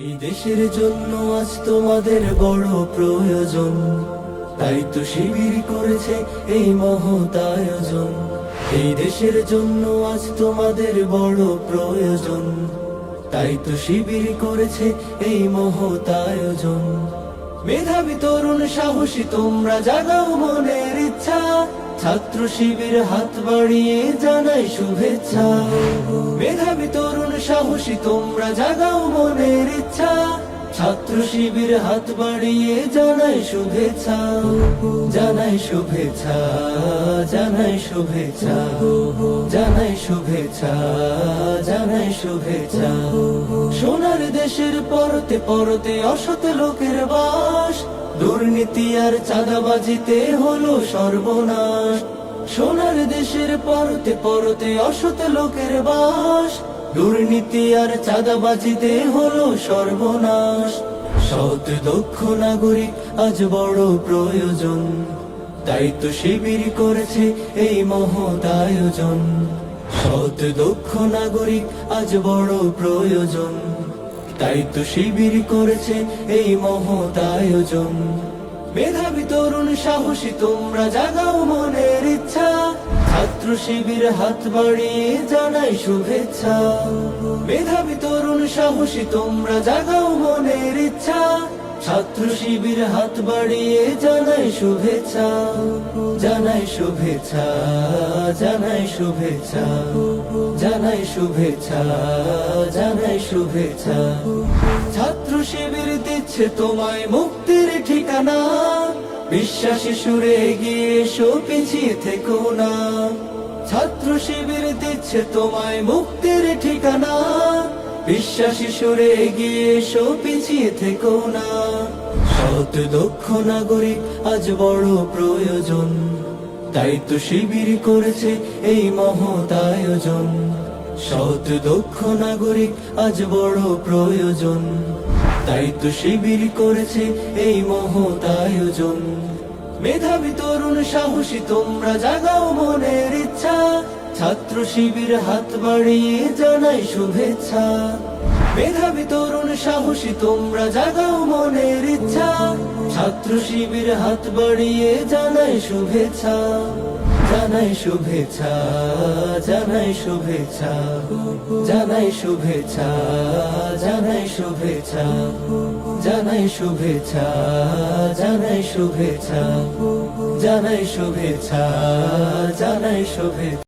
এই দেশের জন্য আজ তোমাদের বড় প্রয়োজন, তাই তো শিবির করেছে এই মহৎ আয়োজন। এই দেশের জন্য আজ তোমাদের বড় প্রয়োজন, তাই তো শিবির করেছে এই মহৎ আয়োজন। মেধাবী তরুণ সাহসী তোমরা জাগাও মনের ইচ্ছা, ছাত্র শিবির হাত বাড়িয়ে জানাই শুভেচ্ছা। মেধাবী তরুণ সাহসী তোমরা জাগাও মনের ইচ্ছা, ছাত্র শিবির হাত বাড়িয়ে জানাই শুভেচ্ছা। জানাই শুভেচ্ছা, জানাই শুভেচ্ছা, জানাই শুভেচ্ছা, জানাই শুভেচ্ছা। সোনার দেশের পরতে পরতে অসৎ লোকের বাস, দুর্নীতি আর চাঁদাবাজিতে হলো সর্বনাশ। সোনার দেশের পরতে পরতে অসৎ লোকের বাস, দুর্নীতি আর চাঁদাবাজিতে হলো সর্বনাশ। সৎ দক্ষ নাগরিক আজ বড় প্রয়োজন, তাই তো শিবির করেছে এই মহৎ আয়োজন। সৎ দক্ষ নাগরিক আজ বড় প্রয়োজন, তাই তো শিবির করেছে এই মহৎ আয়োজন। মেধাবী তরুণ সাহসী তোমরা জাগাও মনের ইচ্ছা, ছাত্র শিবির হাত বাড়িয়ে জানাই শুভেচ্ছা। মেধাবী তরুণ সাহসী তোমরা জাগাও মনের ইচ্ছা, ছাত্র শিবির হাত বাড়িয়ে জানাই শুভেচ্ছা। জানাই শুভেচ্ছা, জানাই শুভেচ্ছা, জানাই শুভেচ্ছা, জানাই শুভেচ্ছা। ছাত্র শিবির দিচ্ছে তোমায় মুক্তির ঠিকানা, বিশ্বাসী সুরে এগিয়ে এসো পিছিয়ে থেকো না। ছাত্র শিবির দিচ্ছে তোমায় মুক্তির ঠিকানা, বিশ্বাসী সুরে এগিয়ে এসো পিছিয়ে থেকো না। সৎ দক্ষ নাগরিক আজ বড় প্রয়োজন, তাই তো শিবির করেছে এই মহৎ আয়োজন। সৎ দক্ষ নাগরিক আজ বড় প্রয়োজন, তাই তো শিবির করেছে এই মহৎ আয়োজন। মেধাবী তরুণ সাহসী তোমরা জাগাও মনের ইচ্ছা, ছাত্র শিবির হাত বাড়িয়ে জানাই শুভেচ্ছা। মেধাবী তরুণ সাহসী তোমরা জাগাও মনের ইচ্ছা, ছাত্র শিবির হাত বাড়িয়ে জানাই শুভেচ্ছা। জানাই শুভেচ্ছা, জানাই শুভেচ্ছা, জানাই শুভেচ্ছা, জানাই শুভেচ্ছা, জানাই শুভেচ্ছা, জানাই শুভেচ্ছা, জানাই শুভেচ্ছা, জানাই শুভেচ্ছা।